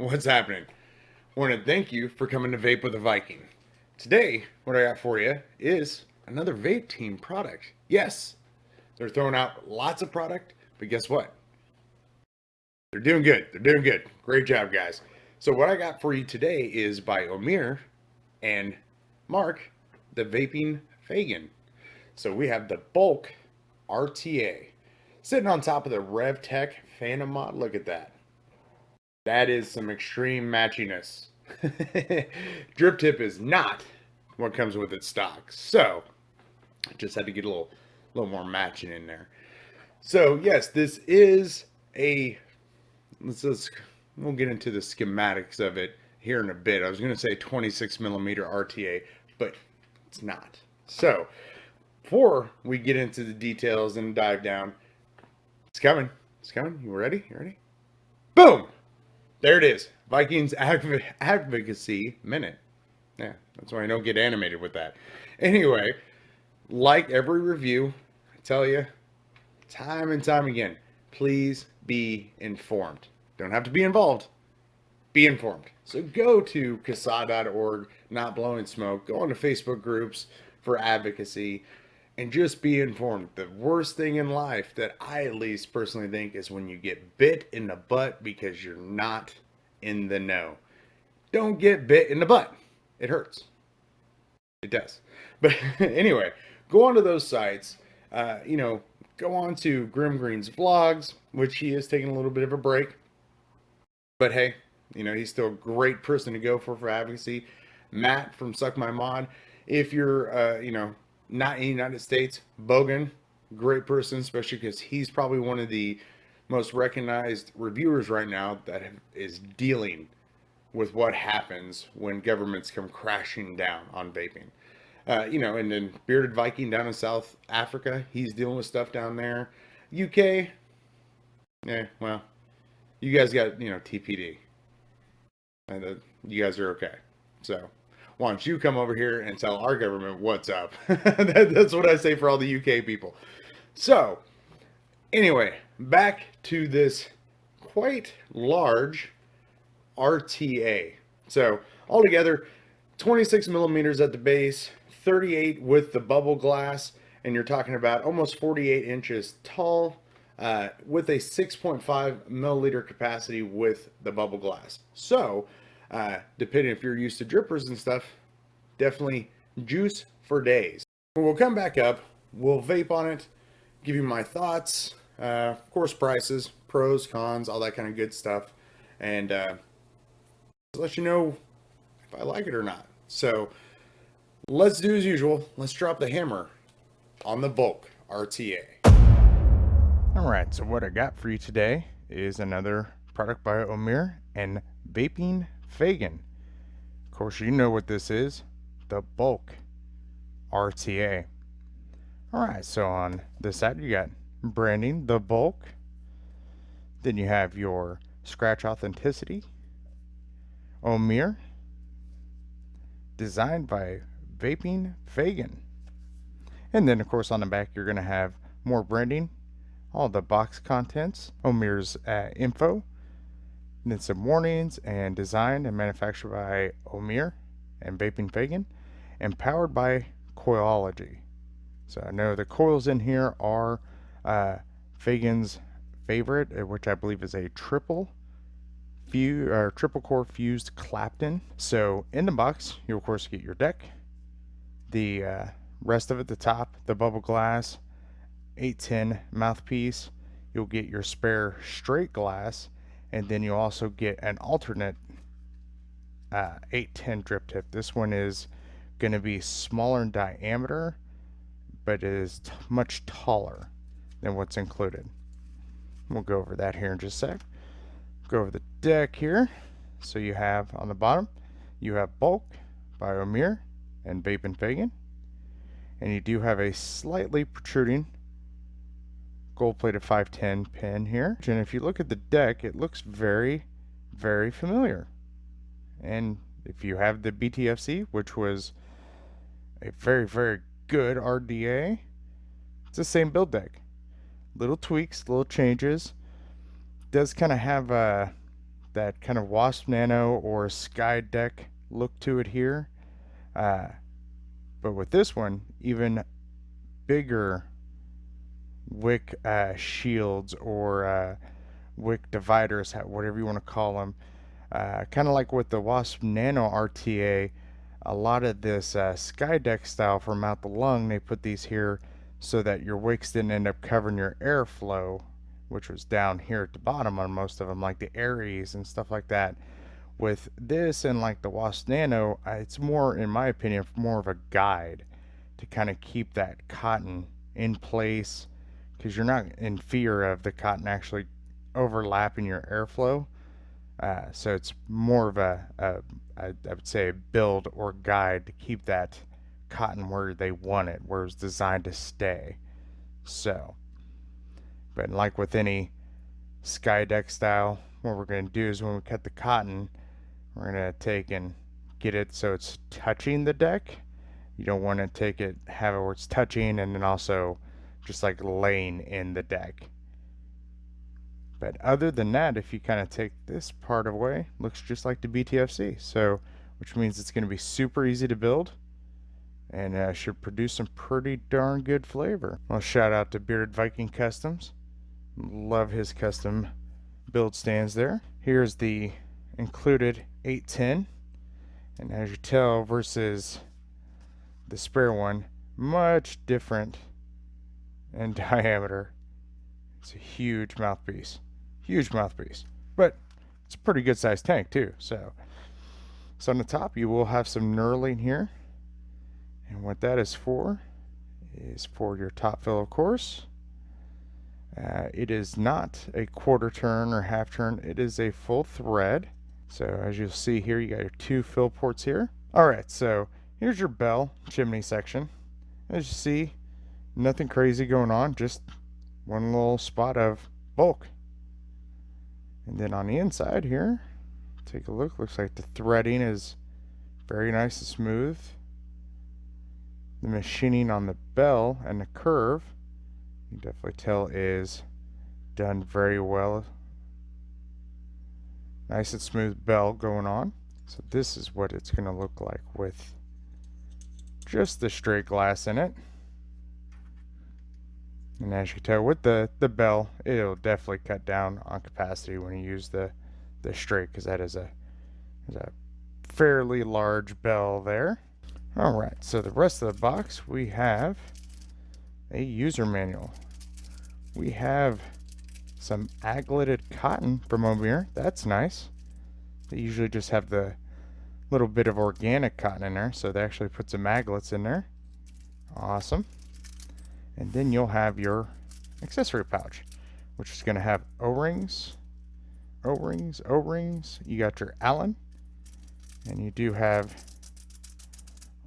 What's happening? I want to thank you for coming to Vape with a Viking. Today, what I got for you is another vape team product. Yes, they're throwing out lots of product, but guess what? They're doing good. They're doing good. Great job, guys. So, what I got for you today is by Oumier and Mark, the VapnFagan. So, we have the Bulk RTA sitting on top of the RevTech Phantom mod. Look at that. That is some extreme matchiness. Drip tip is not what comes with its stock. So I just had to get a little more matching in there. So yes, this is a we'll get into the schematics of it here in a bit. I was going to say 26 millimeter RTA, but it's not. So before we get into the details and dive down, it's coming. It's coming. You ready? You ready? Boom! There it is. Vikings Advocacy Minute. Yeah, that's why I don't get animated with that. Anyway, like every review, I tell you time and time again, please be informed. Don't have to be involved. Be informed. So go to CASA.org, Not Blowing Smoke. Go onto Facebook groups for advocacy and just be informed. The worst thing in life that I at least personally think is when you get bit in the butt because you're not in the know. Don't get bit in the butt. It hurts. It does. But anyway, go onto those sites. Go on to Grim Green's vlogs, which he is taking a little bit of a break. But hey, he's still a great person to go for advocacy. Matt from Suck My Mod. If you're, not in the United States, Bogan, great person, especially because he's probably one of the most recognized reviewers right now that is dealing with what happens when governments come crashing down on vaping. And then Bearded Viking down in South Africa, he's dealing with stuff down there. UK, well, you guys got, TPD. And you guys are okay. So why don't you come over here and tell our government what's up? That's what I say for all the UK people. So, anyway, back to this quite large RTA. So, altogether, 26 millimeters at the base, 38 with the bubble glass, and you're talking about almost 48 inches tall with a 6.5 milliliter capacity with the bubble glass. So, depending if you're used to drippers and stuff, definitely juice for days. We'll come back up, we'll vape on it, give you my thoughts, of course prices, pros, cons, all that kind of good stuff, and let you know if I like it or not. So let's do as usual. Let's drop the hammer on the Bulk RTA. All right, so what I got for you today is another product by Oumier and VapnFagan. Of course, you know what this is, the Bulk RTA. All right, so on this side you got branding, the Bulk. Then you have your scratch authenticity, Oumier, designed by VapnFagan. And then, of course, on the back, you're going to have more branding, all the box contents, Oumier's info, and then some warnings, and designed and manufactured by Oumier and VapnFagan, and powered by Coilology. So I know the coils in here are Fagan's favorite, which I believe is a triple core fused Clapton. So in the box, you'll of course get your deck, the rest of it, the top, the bubble glass, 810 mouthpiece. You'll get your spare straight glass, and then you'll also get an alternate 810 drip tip. This one is going to be smaller in diameter, but it is much taller than what's included. We'll go over that here in just a sec. Go over the deck here. So you have on the bottom, you have Bulk by Oumier and VapnFagan, and you do have a slightly protruding gold-plated 510 pin here. And if you look at the deck, it looks very, very familiar. And if you have the BTFC, which was a very, very good RDA, it's the same build deck. Little tweaks, little changes. Does kind of have that kind of Wasp Nano or Sky Deck look to it here. But with this one, even bigger wick shields or wick dividers, whatever you want to call them. Kind of like with the Wasp Nano RTA, a lot of this Skydeck style for mount the lung, they put these here so that your wicks didn't end up covering your airflow, which was down here at the bottom on most of them, like the Aries and stuff like that. With this and like the Wasp Nano, it's more, in my opinion, more of a guide to kind of keep that cotton in place, because you're not in fear of the cotton actually overlapping your airflow. So it's more of I would say, a build or guide to keep that cotton where they want it, where it's designed to stay. So, but like with any Skydeck style, what we're going to do is when we cut the cotton, we're going to take and get it so it's touching the deck. You don't want to have it where it's touching and then also just like laying in the deck. But other than that, if you kind of take this part away, looks just like the BTFC. So, which means it's going to be super easy to build and should produce some pretty darn good flavor. Well, shout out to Bearded Viking Customs. Love his custom build stands there. Here's the included 810. And as you tell, versus the spare one, much different in diameter. It's a huge mouthpiece. Huge mouthpiece. But it's a pretty good sized tank too. So on the top you will have some knurling here. And what that is for your top fill, of course. It is not a quarter turn or half turn. It is a full thread. So as you'll see here, you got your 2 fill ports here. Alright, so here's your bell chimney section. As you see, nothing crazy going on, just one little spot of bulk. And then on the inside here, take a look. Looks like the threading is very nice and smooth. The machining on the bell and the curve, you can definitely tell, is done very well. Nice and smooth bell going on. So this is what it's going to look like with just the straight glass in it. And as you can tell with the bell, it'll definitely cut down on capacity when you use the straight, because that is a fairly large bell there. Alright, so the rest of the box, we have a user manual. We have some agleted cotton from Oumier. That's nice. They usually just have the little bit of organic cotton in there, so they actually put some aglets in there. Awesome. And then you'll have your accessory pouch, which is going to have O-rings, O-rings, O-rings. You got your Allen, and you do have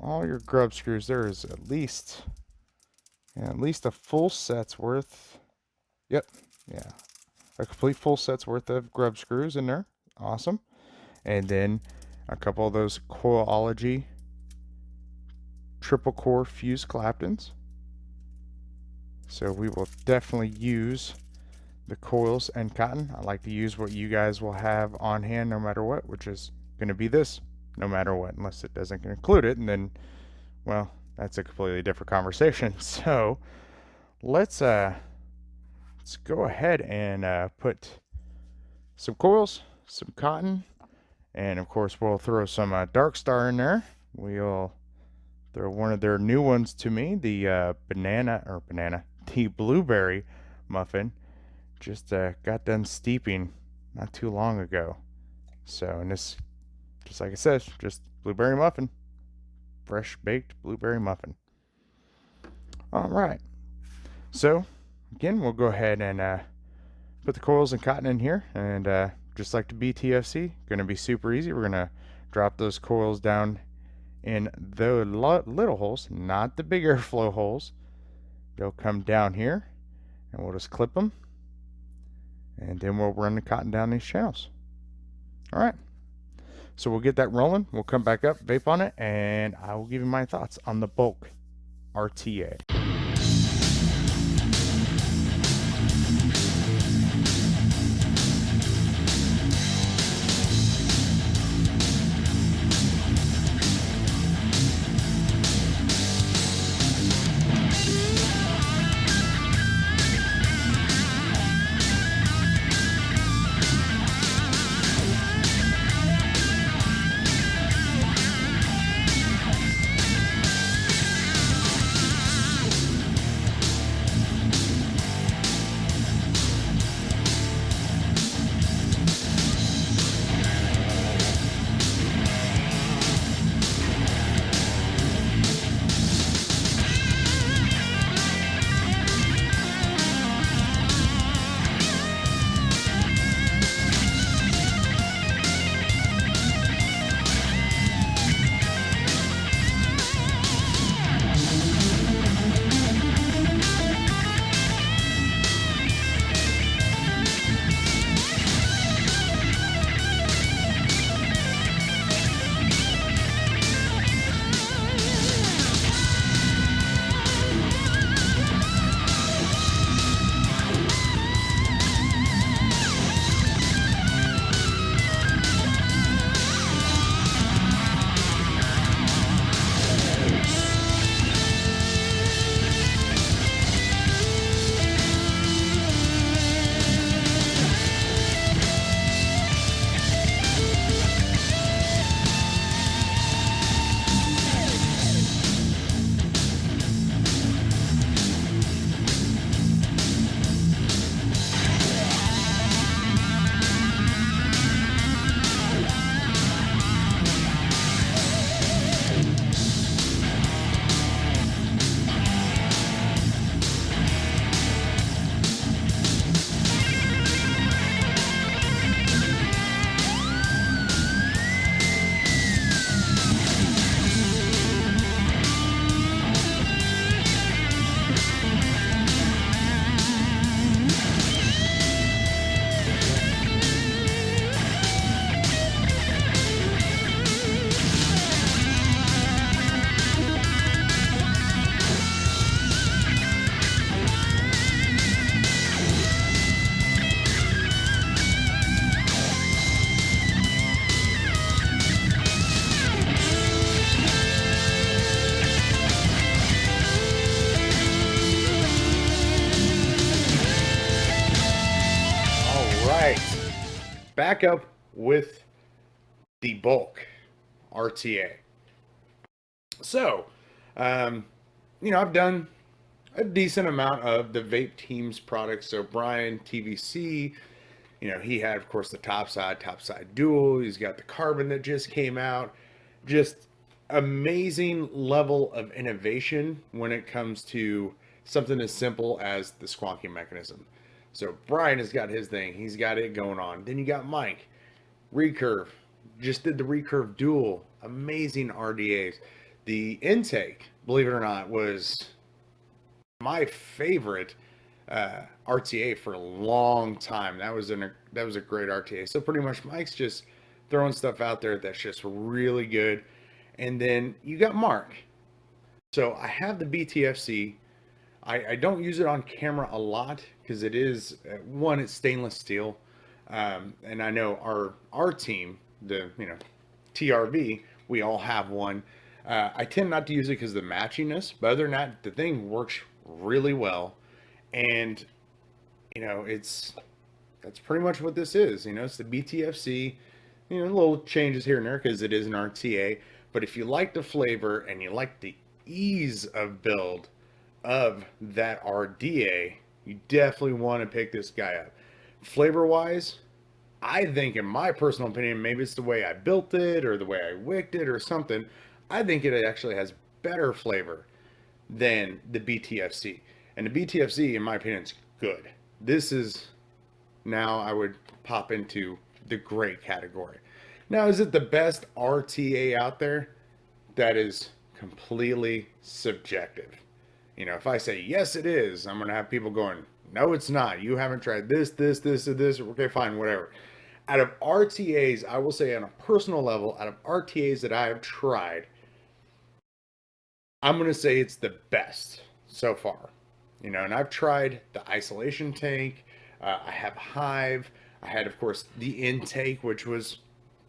all your grub screws. There is at least a full set's worth. Yep, yeah, a complete full set's worth of grub screws in there. Awesome. And then a couple of those Coilology triple core fused Claptons. So we will definitely use the coils and cotton. I like to use what you guys will have on hand no matter what, which is going to be this no matter what, unless it doesn't include it, and then, well, that's a completely different conversation. So let's go ahead and put some coils, some cotton, and of course we'll throw some Dark Star in there. We'll throw one of their new ones to me, the the blueberry muffin. Just got done steeping not too long ago. So, and this, just like it says, just blueberry muffin. Fresh baked blueberry muffin. Alright. So, again, we'll go ahead and put the coils and cotton in here. And just like the BTFC, going to be super easy. We're going to drop those coils down in the little holes, not the big airflow holes. They'll come down here, and we'll just clip them, and then we'll run the cotton down these channels. Alright, so we'll get that rolling. We'll come back up, vape on it, and I will give you my thoughts on the Bulk RTA. right, back up with the bulk RTA. So, I've done a decent amount of the Vape Team's products. So Brian TVC, he had, of course, the topside dual. He's got the carbon that just came out. Just amazing level of innovation when it comes to something as simple as the squonking mechanism. So Brian has got his thing. He's got it going on. Then you got Mike. Recurve. Just did the Recurve dual. Amazing RDAs. The intake, believe it or not, was my favorite RTA for a long time. That was a great RTA. So pretty much Mike's just throwing stuff out there that's just really good. And then you got Mark. So I have the BTFC. I don't use it on camera a lot because it is, one, it's stainless steel. And I know our team, the TRV, we all have one. I tend not to use it because of the matchiness, but other than that, the thing works really well. And that's pretty much what this is. It's the BTFC. Little changes here and there because it is an RTA. But if you like the flavor and you like the ease of build of that RDA, you definitely want to pick this guy up. Flavor wise, I think, in my personal opinion, maybe it's the way I built it or the way I wicked it or something, I think it actually has better flavor than the BTFC. And the BTFC, in my opinion, is good. This is, now I would pop into the great category. Now, is it the best RTA out there? That is completely subjective. If I say, yes, it is, I'm going to have people going, no, it's not. You haven't tried this, or this. Okay, fine, whatever. Out of RTAs, I will say on a personal level, out of RTAs that I have tried, I'm going to say it's the best so far. And I've tried the isolation tank. I have Hive. I had, of course, the intake, which was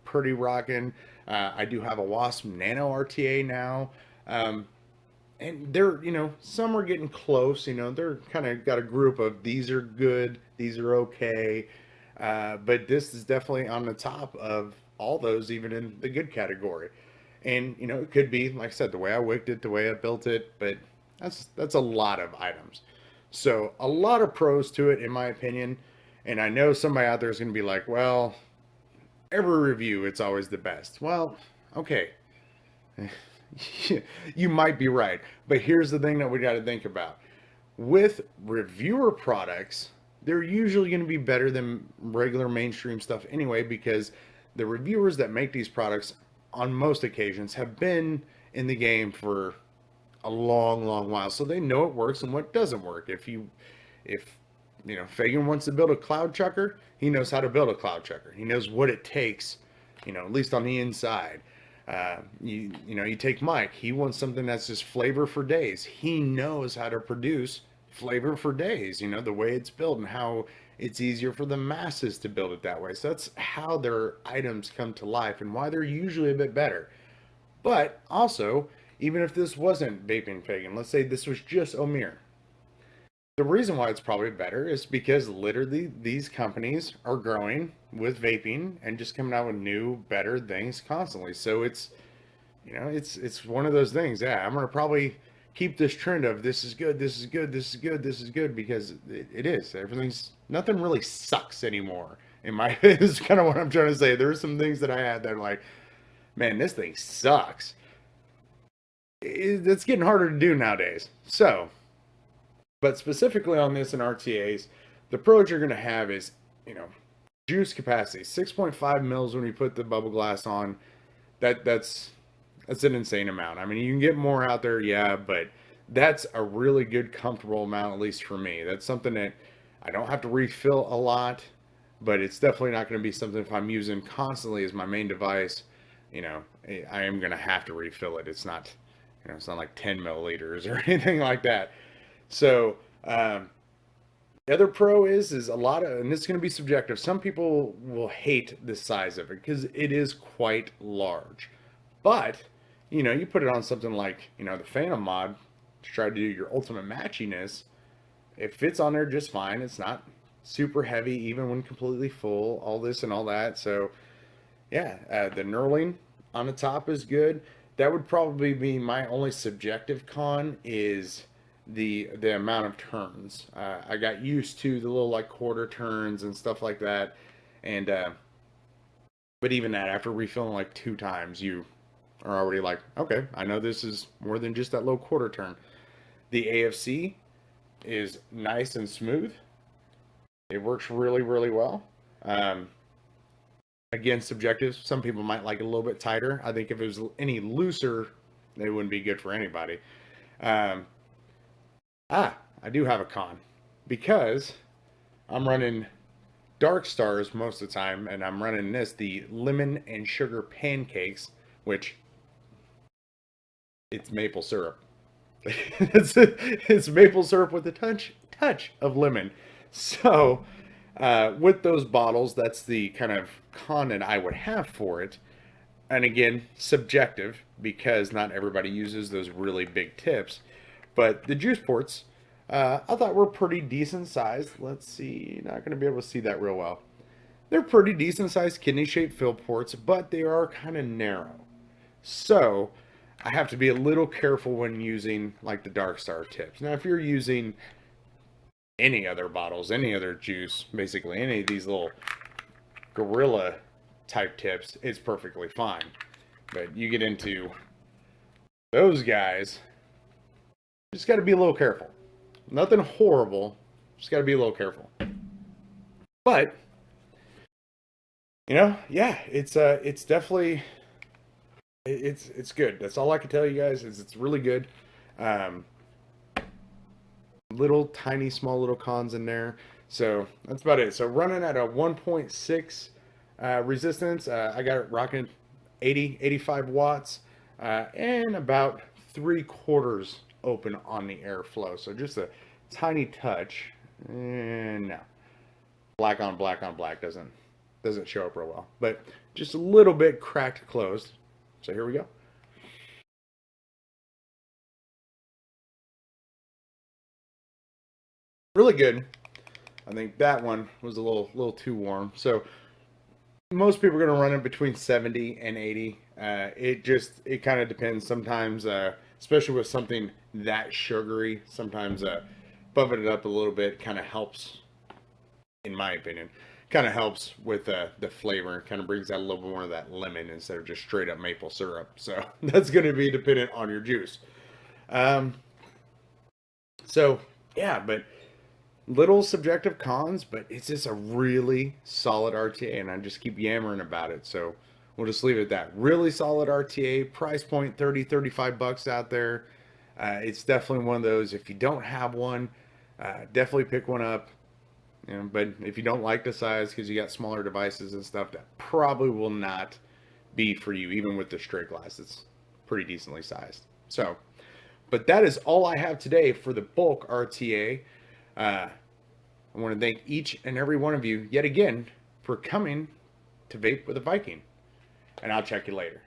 pretty rocking. I do have a Wasp Nano RTA now. And they're, some are getting close. They're kind of got a group of these are good, these are okay. But this is definitely on the top of all those, even in the good category. And, it could be, like I said, the way I wicked it, the way I built it, but that's a lot of items. So a lot of pros to it, in my opinion. And I know somebody out there is going to be like, well, every review, it's always the best. Well, okay. You might be right. But here's the thing that we got to think about. With reviewer products, they're usually going to be better than regular mainstream stuff anyway, because the reviewers that make these products on most occasions have been in the game for a long while. So they know what works and what doesn't work. If Fagan wants to build a cloud chucker, he knows how to build a cloud chucker. He knows what it takes, at least on the inside. You take Mike, he wants something that's just flavor for days. He knows how to produce flavor for days, the way it's built and how it's easier for the masses to build it that way. So that's how their items come to life and why they're usually a bit better. But also, even if this wasn't VapnFagan, let's say this was just Oumier. The reason why it's probably better is because literally these companies are growing with vaping and just coming out with new, better things constantly. So it's one of those things. Yeah, I'm gonna probably keep this trend of this is good, this is good, this is good, this is good, because it is. Nothing really sucks anymore. Is kind of what I'm trying to say. There are some things that I had that are like, man, this thing sucks. It's getting harder to do nowadays. So. But specifically on this and RTAs, the approach you're going to have is, juice capacity, 6.5 mils when you put the bubble glass on. That's an insane amount. I mean, you can get more out there, yeah, but that's a really good, comfortable amount, at least for me. That's something that I don't have to refill a lot, but it's definitely not going to be something if I'm using constantly as my main device. I am going to have to refill it. It's not, it's not like 10 milliliters or anything like that. So, the other pro is a lot of, and this is going to be subjective. Some people will hate the size of it because it is quite large. But, you put it on something like, the Phantom mod to try to do your ultimate matchiness. It fits on there just fine. It's not super heavy even when completely full, all this and all that. So yeah, the knurling on the top is good. That would probably be my only subjective con is the amount of turns. I got used to the little like quarter turns and stuff like that, and but even that, after refilling like 2 times, you are already like, okay, I know this is more than just that low quarter turn. The AFC is nice and smooth. It works really, really well. Um, Again, subjective. Some people might like it a little bit tighter. I think if it was any looser, it wouldn't be good for anybody. Um, I do have a con because I'm running Dark Stars most of the time, and I'm running the lemon and sugar pancakes, which it's maple syrup. it's maple syrup with a touch of lemon. So with those bottles, that's the kind of con that I would have for it. And again, subjective because not everybody uses those really big tips. But the juice ports, I thought were pretty decent sized. Let's see, not going to be able to see that real well. They're pretty decent sized kidney shaped fill ports, but they are kind of narrow. So I have to be a little careful when using like the Dark Star tips. Now, if you're using any other bottles, any other juice, basically any of these little gorilla type tips, it's perfectly fine. But you get into those guys, just got to be a little careful. Nothing horrible, just got to be a little careful. But yeah, it's definitely it's good. That's all I can tell you guys is it's really good. Um, little tiny small little cons in there. So that's about it. So running at a 1.6 resistance, I got it rocking 85 watts, and about 3/4 open on the airflow. So just a tiny touch. And no, black on black on black doesn't show up real well, but just a little bit cracked closed. So here we go. Really good. I think that one was a little too warm. So most people are going to run it between 70 and 80. It kind of depends. Sometimes, especially with something that sugary, sometimes bumping it up a little bit kind of helps, in my opinion. Kind of helps with the flavor. Kind of brings out a little bit more of that lemon instead of just straight up maple syrup. So that's going to be dependent on your juice. Um, so yeah, but little subjective cons, but it's just a really solid RTA, and I just keep yammering about it. So we'll just leave it at that. Really solid RTA, price point 35 bucks out there. It's definitely one of those. If you don't have one, definitely pick one up. But if you don't like the size because you got smaller devices and stuff, that probably will not be for you, even with the straight glass. It's pretty decently sized. So, but that is all I have today for the bulk RTA. I want to thank each and every one of you yet again for coming to Vape with a Viking. And I'll check you later.